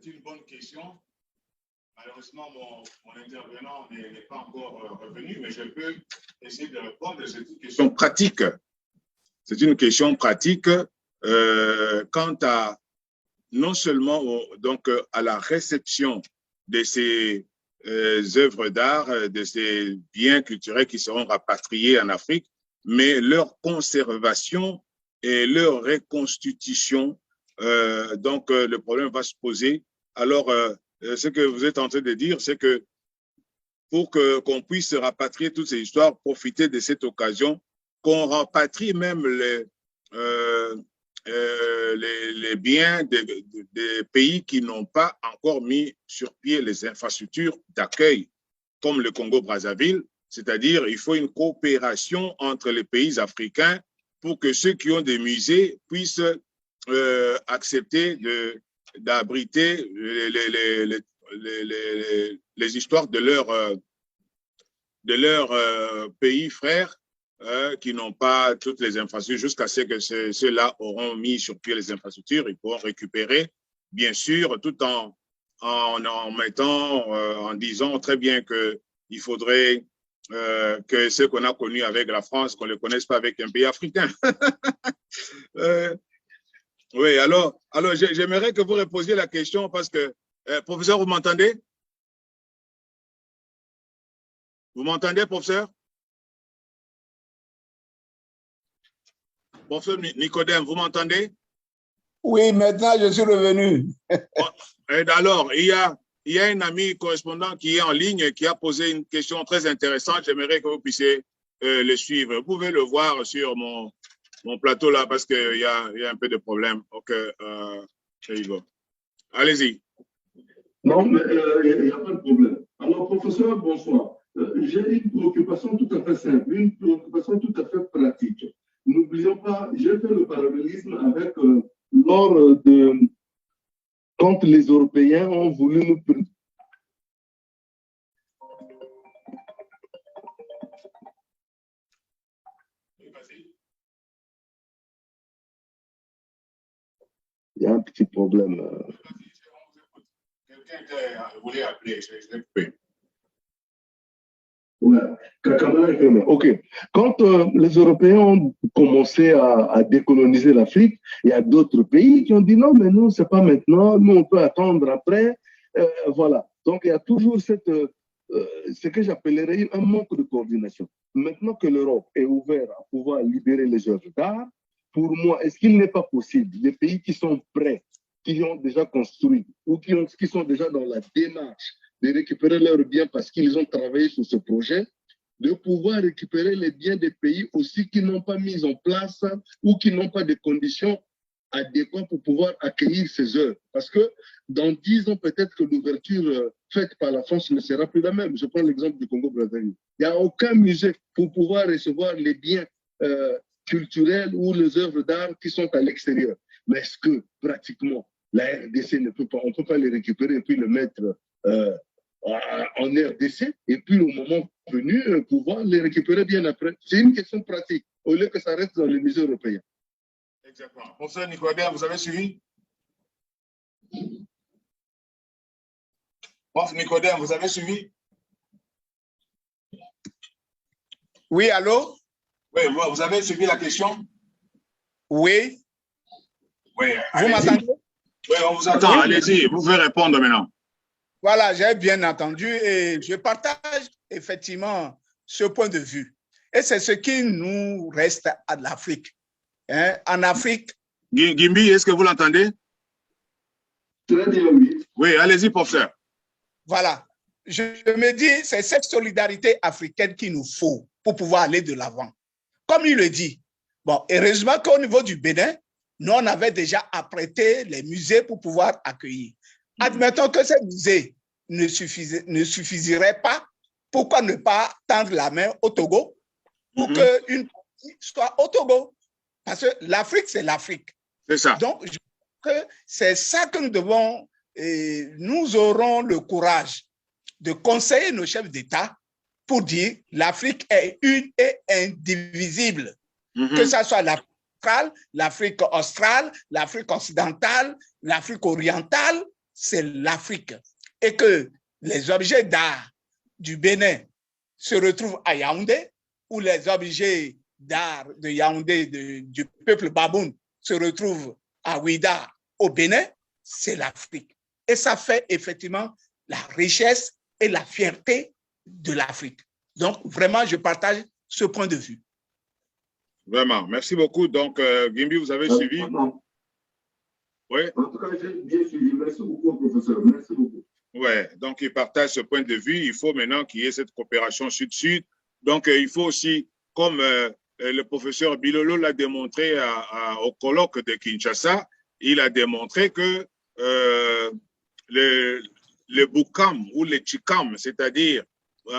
une bonne question. Malheureusement, mon intervenant n'est pas encore revenu, mais je peux essayer de répondre. C'est une question pratique. C'est une question pratique quant à non seulement donc, à la réception de ces œuvres d'art, de ces biens culturels qui seront rapatriés en Afrique, mais leur conservation et leur reconstitution. Donc, le problème va se poser. Alors, ce que vous êtes en train de dire, c'est que pour qu'on puisse rapatrier toutes ces histoires, profiter de cette occasion, qu'on rapatrie même les biens des pays qui n'ont pas encore mis sur pied les infrastructures d'accueil, comme le Congo-Brazzaville, c'est-à-dire il faut une coopération entre les pays africains pour que ceux qui ont des musées puissent accepter d'abriter les histoires de leurs pays frères qui n'ont pas toutes les infrastructures jusqu'à ce que ceux-là auront mis sur pied les infrastructures. Ils pourront récupérer, bien sûr, tout en mettant, en disant très bien qu'il faudrait que ce qu'on a connu avec la France, qu'on ne le connaisse pas avec un pays africain. Oui, alors j'aimerais que vous reposiez la question parce que, professeur, vous m'entendez? Vous m'entendez, professeur? Professeur Nicodème, vous m'entendez? Oui, maintenant je suis revenu. Alors, il y a un ami correspondant qui est en ligne qui a posé une question très intéressante. J'aimerais que vous puissiez le suivre. Vous pouvez le voir sur mon plateau là parce qu'il y a un peu de problème. Ok, there you go. Allez-y. Non, mais il n'y a pas de problème. Alors, professeur, bonsoir. J'ai une préoccupation tout à fait simple, une préoccupation tout à fait pratique. N'oublions pas, j'ai fait le parallélisme avec quand les Européens ont voulu nous... Il y a un petit problème. Quelqu'un voulait appeler, je l'ai coupé. Ouais. OK. Quand les Européens ont commencé à décoloniser l'Afrique, il y a d'autres pays qui ont dit non, mais nous, ce n'est pas maintenant, nous, on peut attendre après. Voilà. Donc, il y a toujours ce que j'appellerais un manque de coordination. Maintenant que l'Europe est ouverte à pouvoir libérer les œuvres d'art, pour moi, est-ce qu'il n'est pas possible, les pays qui sont prêts, qui ont déjà construit ou qui sont déjà dans la démarche de récupérer leurs biens parce qu'ils ont travaillé sur ce projet, de pouvoir récupérer les biens des pays aussi qui n'ont pas mis en place ou qui n'ont pas de conditions adéquates pour pouvoir accueillir ces œuvres. Parce que dans 10 ans, peut-être que l'ouverture faite par la France ne sera plus la même. Je prends l'exemple du Congo-Brazzaville. Il n'y a aucun musée pour pouvoir recevoir les biens culturels ou les œuvres d'art qui sont à l'extérieur. Mais est-ce que pratiquement la RDC ne peut pas, on ne peut pas les récupérer et puis le mettre en RDC et puis au moment venu pouvoir les récupérer bien après. C'est une question pratique au lieu que ça reste dans les musées européens. Exactement. Professeur Nicodème, vous avez suivi? Prof Nicodème, vous avez suivi? Oui, allô? Oui, vous avez suivi la question? Oui. Oui, vous m'entendez? Oui, on vous attend. Oui. Allez-y, vous pouvez répondre maintenant. Voilà, j'ai bien entendu et je partage effectivement ce point de vue. Et c'est ce qui nous reste à l'Afrique. Hein? En Afrique. Gimbi, est-ce que vous l'entendez? Très bien, oui. Oui, allez-y, professeur. Voilà. Je me dis, c'est cette solidarité africaine qu'il nous faut pour pouvoir aller de l'avant. Comme il le dit, bon, heureusement qu'au niveau du Bénin, nous, on avait déjà apprêté les musées pour pouvoir accueillir. Admettons que ces musées ne suffiseraient pas, pourquoi ne pas tendre la main au Togo pour qu'une partie soit au Togo? Parce que l'Afrique, c'est l'Afrique. C'est ça. Donc, je crois que c'est ça que nous devons, nous aurons le courage de conseiller nos chefs d'État pour dire l'Afrique est une et indivisible. Que ce soit l'Afrique centrale, l'Afrique australe, l'Afrique occidentale, l'Afrique orientale, c'est l'Afrique. Et que les objets d'art du Bénin se retrouvent à Yaoundé, ou les objets d'art de Yaoundé du peuple baboun se retrouvent à Ouida au Bénin, c'est l'Afrique. Et ça fait effectivement la richesse et la fierté de l'Afrique. Donc, vraiment, je partage ce point de vue. Vraiment, merci beaucoup. Donc, Gimbi, vous avez suivi? Oui. En tout cas, j'ai bien suivi. Merci beaucoup, professeur. Merci beaucoup. Oui, donc il partage ce point de vue. Il faut maintenant qu'il y ait cette coopération sud-sud. Donc, il faut aussi, comme le professeur Bilolo l'a démontré au colloque de Kinshasa, il a démontré que le Boukam ou le Chikam, c'est-à-dire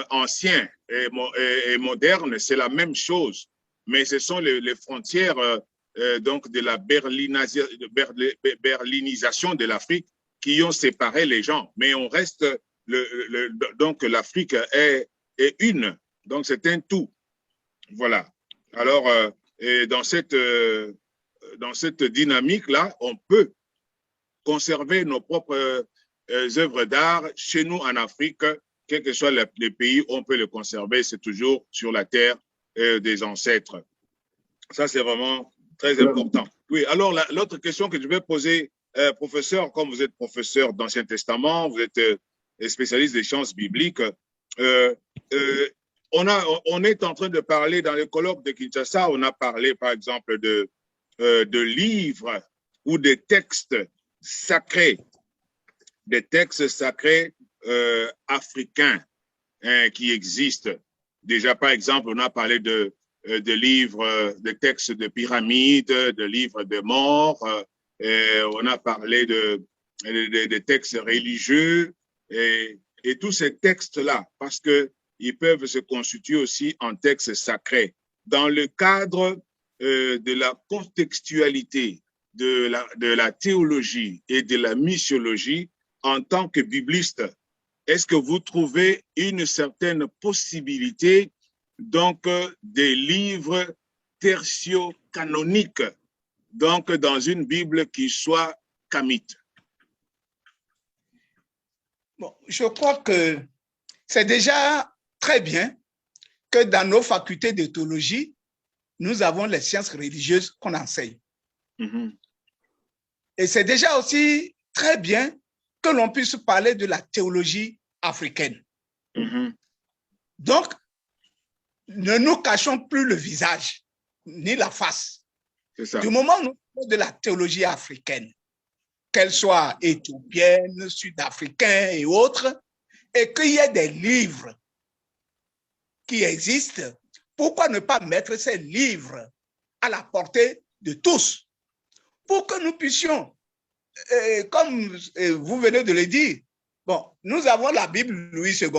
ancien et moderne, c'est la même chose. Mais ce sont les frontières donc de la berlinisation de l'Afrique qui ont séparé les gens. Mais on reste, donc l'Afrique est une, donc c'est un tout. Voilà. Alors, dans cette dynamique-là, on peut conserver nos propres œuvres d'art chez nous en Afrique, quel que soit le pays, on peut le conserver, c'est toujours sur la terre des ancêtres. Ça, c'est vraiment très important. Oui, alors l'autre question que je vais poser, professeur, comme vous êtes professeur d'Ancien Testament, vous êtes spécialiste des sciences bibliques, on est en train de parler dans le colloque de Kinshasa, on a parlé par exemple de livres ou de textes sacrés, africains qui existent. Déjà, par exemple, on a parlé de livres, de textes de pyramides, de livres de morts, on a parlé de textes religieux et tous ces textes-là, parce qu'ils peuvent se constituer aussi en textes sacrés. Dans le cadre de la contextualité, de la théologie et de la missiologie, en tant que bibliste, est-ce que vous trouvez une certaine possibilité donc des livres tertio-canoniques, donc dans une Bible qui soit kamite? Bon, je crois que c'est déjà très bien que dans nos facultés de théologie, nous avons les sciences religieuses qu'on enseigne. Et c'est déjà aussi très bien que l'on puisse parler de la théologie africaine. Donc, ne nous cachons plus le visage, ni la face. C'est ça. Du moment où nous parlons de la théologie africaine, qu'elle soit éthiopienne, sud-africaine et autres, et qu'il y ait des livres qui existent, pourquoi ne pas mettre ces livres à la portée de tous pour que nous puissions, comme vous venez de le dire, bon, nous avons la Bible Louis II,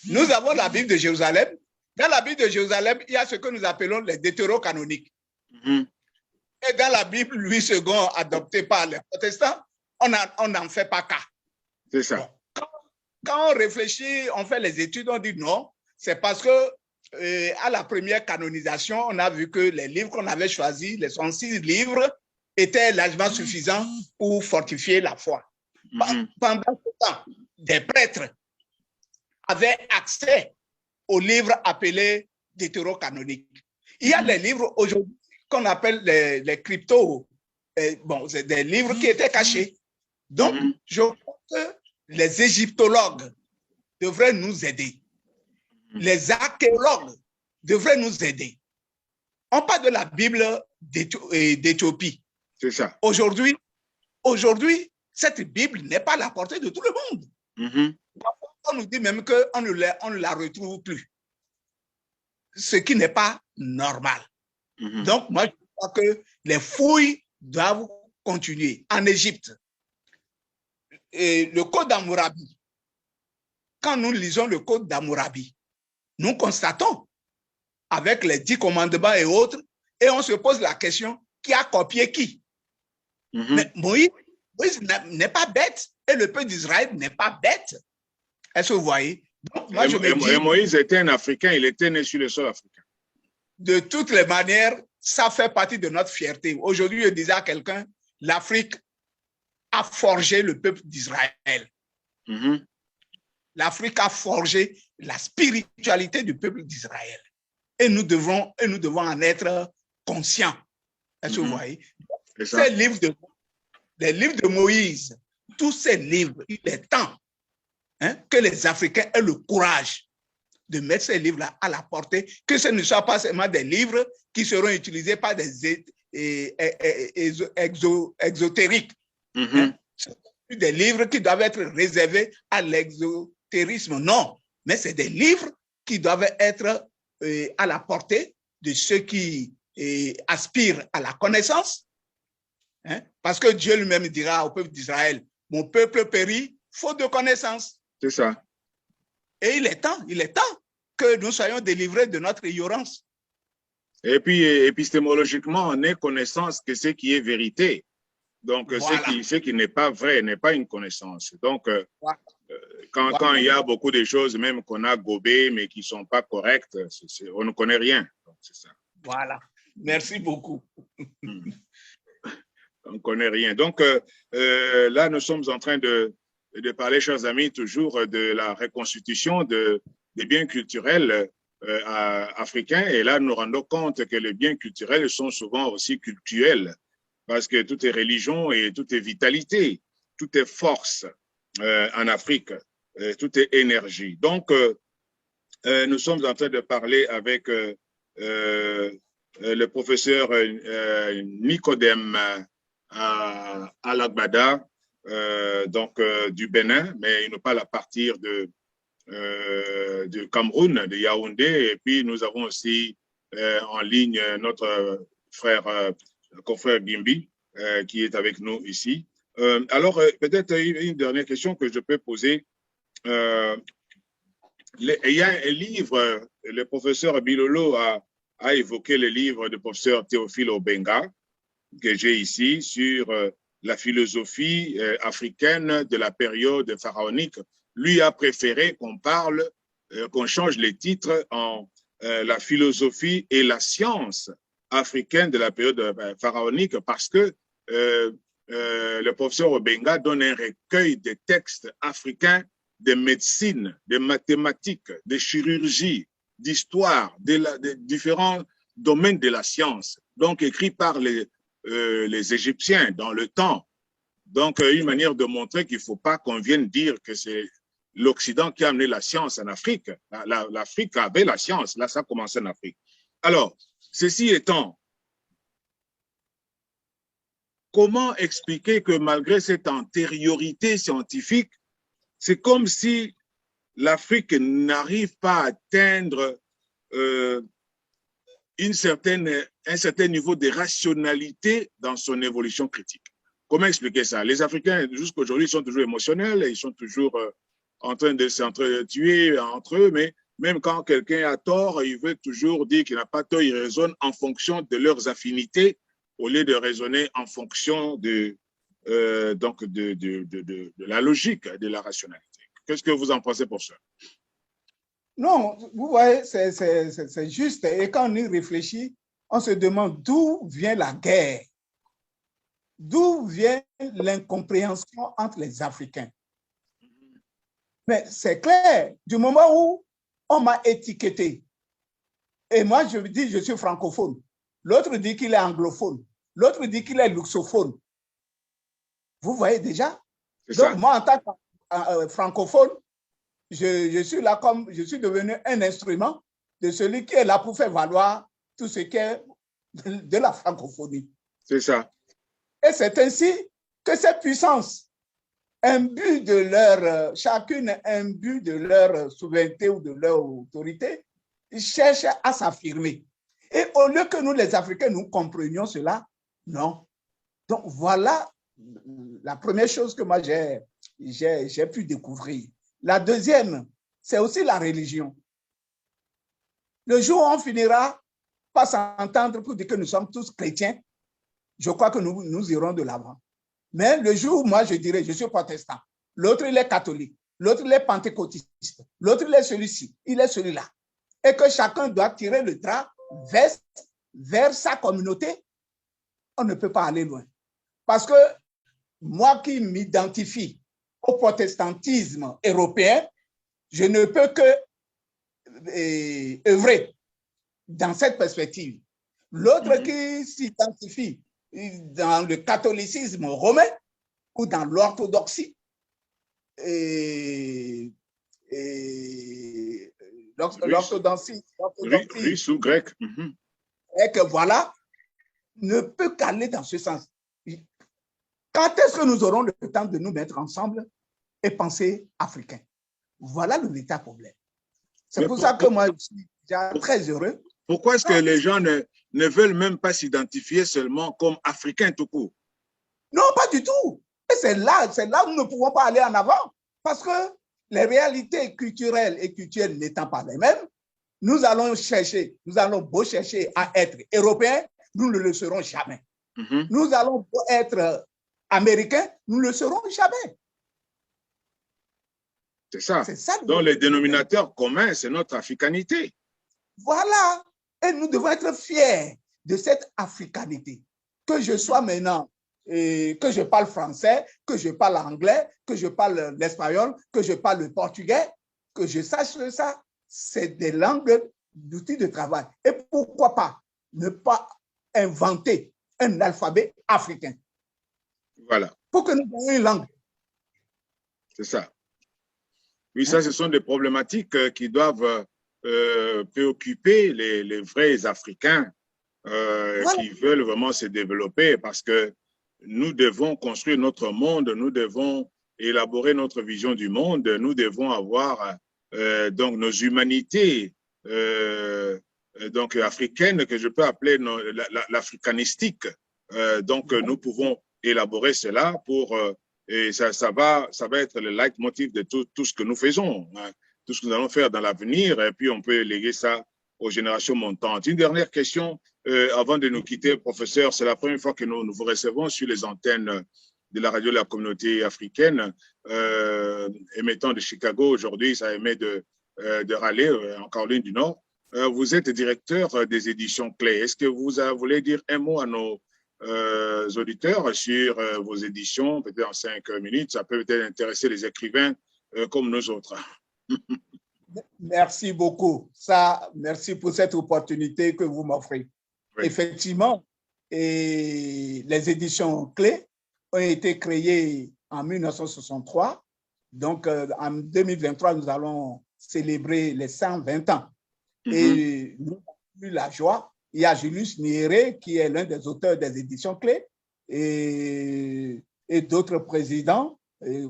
nous avons la Bible de Jérusalem. Dans la Bible de Jérusalem, il y a ce que nous appelons les deutérocanoniques. Et dans la Bible Louis II, adoptée par les protestants, on n'en fait pas cas. C'est ça. Bon, quand on réfléchit, on fait les études, on dit non, c'est parce que à la première canonisation, on a vu que les livres qu'on avait choisis, les 106 livres, étaient largement suffisants pour fortifier la foi. Pendant ce temps, des prêtres avaient accès aux livres appelés deutérocanoniques. Il y a les livres aujourd'hui qu'on appelle les cryptos. Bon, c'est des livres qui étaient cachés. Donc, je crois que les égyptologues devraient nous aider. Les archéologues devraient nous aider. On parle de la Bible d'Éthiopie. C'est ça. Aujourd'hui, cette Bible n'est pas à la portée de tout le monde. On nous dit même qu'on ne la retrouve plus. Ce qui n'est pas normal. Donc, moi, je crois que les fouilles doivent continuer. En Égypte, le Code d'Hammurabi, quand nous lisons le Code d'Hammurabi, nous constatons avec les 10 commandements et autres, et on se pose la question, qui a copié qui? Mais Moïse n'est pas bête, et le peuple d'Israël n'est pas bête. Est-ce que vous voyez? Donc, moi, et Moïse était un Africain, il était né sur le sol africain. De toutes les manières, ça fait partie de notre fierté. Aujourd'hui, je disais à quelqu'un, l'Afrique a forgé le peuple d'Israël. L'Afrique a forgé la spiritualité du peuple d'Israël. Et nous devons en être conscients. Est-ce que vous voyez? Les livres de Moïse, tous ces livres, il est temps que les Africains aient le courage de mettre ces livres-là à la portée, que ce ne soit pas seulement des livres qui seront utilisés par des exotériques. Des livres qui doivent être réservés à l'exotérisme. Non, mais c'est des livres qui doivent être à la portée de ceux qui aspirent à la connaissance. Parce que Dieu lui-même dira au peuple d'Israël, mon peuple périt faute de connaissance. C'est ça. Et il est temps que nous soyons délivrés de notre ignorance. Et puis, épistémologiquement, on est connaissance que ce qui est vérité. Donc, voilà. ce qui n'est pas vrai n'est pas une connaissance. Donc, voilà. Quand il y a beaucoup de choses, même qu'on a gobées, mais qui ne sont pas correctes, on ne connaît rien. C'est ça. Voilà. Merci beaucoup. On ne connaît rien. Donc, là, nous sommes en train de parler, chers amis, toujours de la reconstitution des biens culturels africains. Et là, nous nous rendons compte que les biens culturels sont souvent aussi cultuels, parce que tout est religion et tout est vitalité, tout est force en Afrique, tout est énergie. Donc, nous sommes en train de parler avec le professeur Nicodème Alagbada, du Bénin, mais il nous parle à partir du Cameroun, de Yaoundé, et puis nous avons aussi en ligne notre confrère Gimbi, qui est avec nous ici. Alors, peut-être une dernière question que je peux poser. Il y a un livre, le professeur Bilolo a évoqué le livre du professeur Théophile Obenga, que j'ai ici, sur la philosophie africaine de la période pharaonique. Lui a préféré qu'on change les titres en la philosophie et la science africaine de la période pharaonique, parce que le professeur Obenga donne un recueil de textes africains de médecine, de mathématiques, de chirurgie, d'histoire, de différents domaines de la science, donc écrits par les Égyptiens dans le temps. Donc, une manière de montrer qu'il ne faut pas qu'on vienne dire que c'est l'Occident qui a amené la science en Afrique. L'Afrique avait la science, là, ça a commencé en Afrique. Alors, ceci étant, comment expliquer que malgré cette antériorité scientifique, c'est comme si l'Afrique n'arrive pas à atteindre un certain niveau de rationalité dans son évolution critique. Comment expliquer ça? Les Africains, jusqu'à aujourd'hui, sont toujours émotionnels, ils sont toujours en train de s'entretuer entre eux, mais même quand quelqu'un a tort, il veut toujours dire qu'il n'a pas tort, ils raisonnent en fonction de leurs affinités au lieu de raisonner en fonction de la logique, de la rationalité. Qu'est-ce que vous en pensez pour ça? Non, vous voyez, c'est juste. Et quand on y réfléchit, on se demande d'où vient la guerre, d'où vient l'incompréhension entre les Africains. Mais c'est clair, du moment où on m'a étiqueté, et moi je dis je suis francophone, l'autre dit qu'il est anglophone, l'autre dit qu'il est luxophone. Vous voyez déjà? Donc moi, en tant que francophone, je suis là comme, je suis devenu un instrument de celui qui est là pour faire valoir tout ce qui est de la francophonie. C'est ça. Et c'est ainsi que ces puissances, chacune un but de leur souveraineté ou de leur autorité, cherchent à s'affirmer. Et au lieu que nous, les Africains, nous comprenions cela, non. Donc voilà la première chose que moi j'ai pu découvrir. La deuxième, c'est aussi la religion. Le jour où on finira par s'entendre pour dire que nous sommes tous chrétiens, je crois que nous irons de l'avant. Mais le jour où moi je dirais je suis protestant, l'autre il est catholique, l'autre il est pentecôtiste, l'autre il est celui-ci, il est celui-là, et que chacun doit tirer le drap vers sa communauté, on ne peut pas aller loin. Parce que moi qui m'identifie au protestantisme européen, je ne peux que œuvrer dans cette perspective. L'autre qui s'identifie dans le catholicisme romain ou dans l'orthodoxie, l'orthodoxie russe ou grec, et que voilà, ne peut qu'aller dans ce sens. Quand est-ce que nous aurons le temps de nous mettre ensemble et penser africain? Voilà le véritable problème. C'est pour ça que moi, je suis déjà très heureux. Pourquoi est-ce que les gens ne veulent même pas s'identifier seulement comme africains tout court? Non, pas du tout. Et c'est là où nous ne pouvons pas aller en avant. Parce que les réalités culturelles et culturelles n'étant pas les mêmes, nous allons beau chercher à être européens, nous ne le serons jamais. Nous allons beau être américains, nous ne le serons jamais. C'est ça. Donc, les dénominateurs communs, c'est notre africanité. Voilà. Et nous devons être fiers de cette africanité. Que je sois maintenant, que je parle français, que je parle anglais, que je parle l'espagnol, que je parle le portugais, que je sache ça, c'est des langues d'outils de travail. Et pourquoi pas ne pas inventer un alphabet africain? Voilà. Pour que nous ayons une langue. C'est ça. Oui, ça, ce sont des problématiques qui doivent préoccuper les vrais Africains voilà, qui veulent vraiment se développer, parce que nous devons construire notre monde, nous devons élaborer notre vision du monde, nous devons avoir donc nos humanités donc africaines, que je peux appeler l'africanistique. Donc nous pouvons élaborer cela pour et ça va être le leitmotiv de tout ce que nous faisons, hein, tout ce que nous allons faire dans l'avenir, et puis on peut léguer ça aux générations montantes. Une dernière question avant de nous quitter, professeur. C'est la première fois que nous vous recevons sur les antennes de la radio de la communauté africaine, émettant de Chicago aujourd'hui, ça émet de Raleigh, en Caroline du Nord. Vous êtes directeur des éditions Clé. Est-ce que vous voulez dire un mot à nos auditeurs sur vos éditions, peut-être en 5 minutes? Ça peut peut-être intéresser les écrivains comme nous autres. Merci beaucoup. Merci pour cette opportunité que vous m'offrez. Oui. Effectivement, les éditions Clés ont été créées en 1963. Donc, en 2023, nous allons célébrer les 120 ans. Et nous avons eu la joie. Il y a Julius Nyerere, qui est l'un des auteurs des éditions Clés, et d'autres présidents,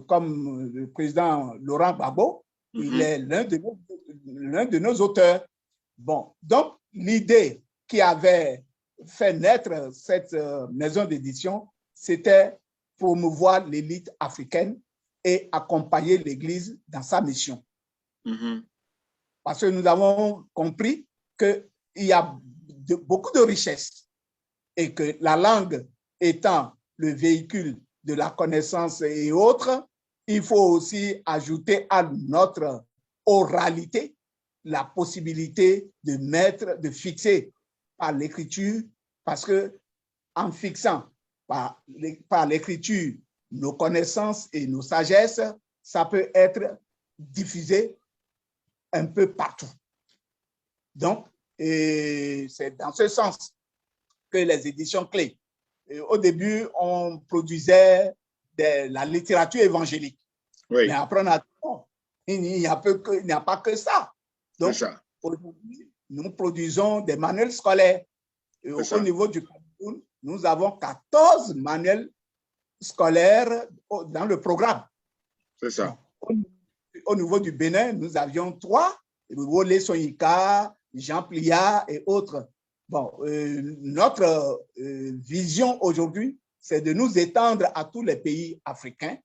comme le président Laurent Gbagbo. Il est l'un de nos auteurs. Bon, donc l'idée qui avait fait naître cette maison d'édition, c'était promouvoir l'élite africaine et accompagner l'Église dans sa mission. Parce que nous avons compris qu'il y a beaucoup de richesses et que la langue étant le véhicule de la connaissance et autres, il faut aussi ajouter à notre oralité la possibilité de fixer par l'écriture, parce que en fixant par l'écriture nos connaissances et nos sagesses, ça peut être diffusée un peu partout. Donc, c'est dans ce sens que les éditions clés, au début, on produisait la littérature évangélique. Oui. Mais après, on a dit, non, il n'y a pas que ça. Donc, aujourd'hui, nous produisons des manuels scolaires. Au niveau du Cameroun, nous avons 14 manuels scolaires dans le programme. C'est ça. Donc, au niveau du Bénin, nous avions 3, Wole Soyinka, Jean Pliat et autres. Bon, notre vision aujourd'hui, c'est de nous étendre à tous les pays africains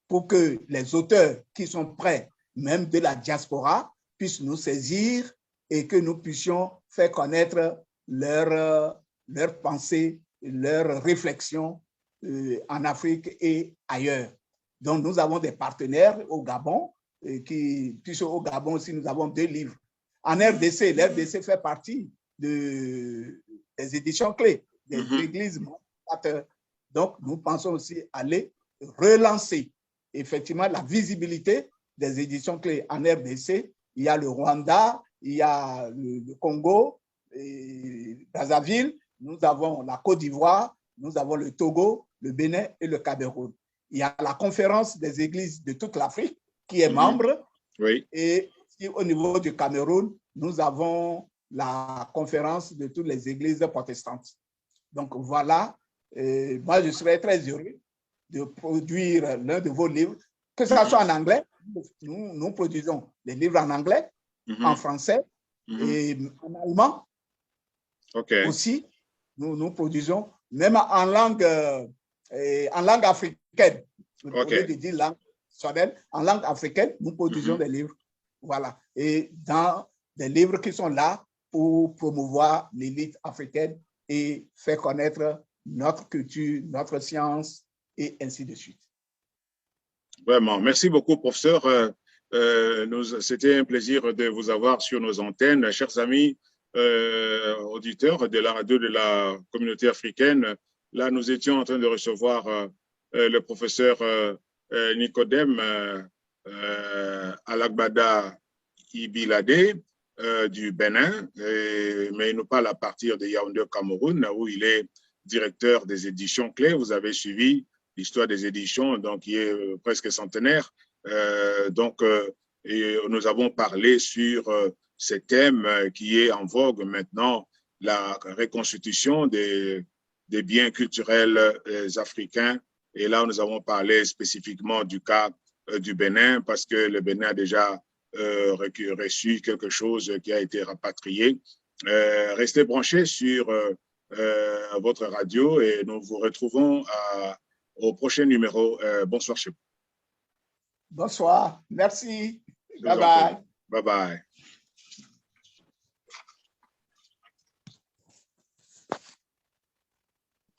pour que les auteurs qui sont prêts, même de la diaspora, puissent nous saisir et que nous puissions faire connaître leurs pensées, leurs réflexions en Afrique et ailleurs. Donc, nous avons des partenaires au Gabon, puisque au Gabon aussi, nous avons 2 livres. En RDC, l'RDC fait partie des éditions clés, des églises. Donc, nous pensons aussi aller relancer effectivement la visibilité des éditions clés en RDC. Il y a le Rwanda, il y a le Congo, Brazzaville, nous avons la Côte d'Ivoire, nous avons le Togo, le Bénin et le Cameroun. Il y a la conférence des églises de toute l'Afrique qui est membre. Oui. Et au niveau du Cameroun, nous avons la conférence de toutes les églises protestantes. Donc voilà, moi je serais très heureux de produire l'un de vos livres, que ce soit en anglais. Nous produisons des livres en anglais, en français et en allemand. Aussi, nous produisons, même en langue africaine. Au lieu de dire langue traditionnelle, en langue africaine, nous produisons des livres. Voilà. Et dans des livres qui sont là pour promouvoir l'élite africaine et faire connaître notre culture, notre science et ainsi de suite. Vraiment. Merci beaucoup, professeur. C'était un plaisir de vous avoir sur nos antennes. Chers amis auditeurs de la radio de la communauté africaine, là, nous étions en train de recevoir le professeur Nicodème Alagbada Ibilade du Bénin, mais il nous parle à partir de Yaoundé, Cameroun, où il est directeur des éditions clés. Vous avez suivi l'histoire des éditions, donc qui est presque centenaire. Et nous avons parlé sur ce thème qui est en vogue maintenant, la reconstitution des biens culturels africains. Et là, nous avons parlé spécifiquement du cas du Bénin, parce que le Bénin a déjà reçu quelque chose qui a été rapatrié. Restez branchés sur votre radio et nous vous retrouvons au prochain numéro. Bonsoir chez vous. Bonsoir. Merci. Bye bye. Bye bye.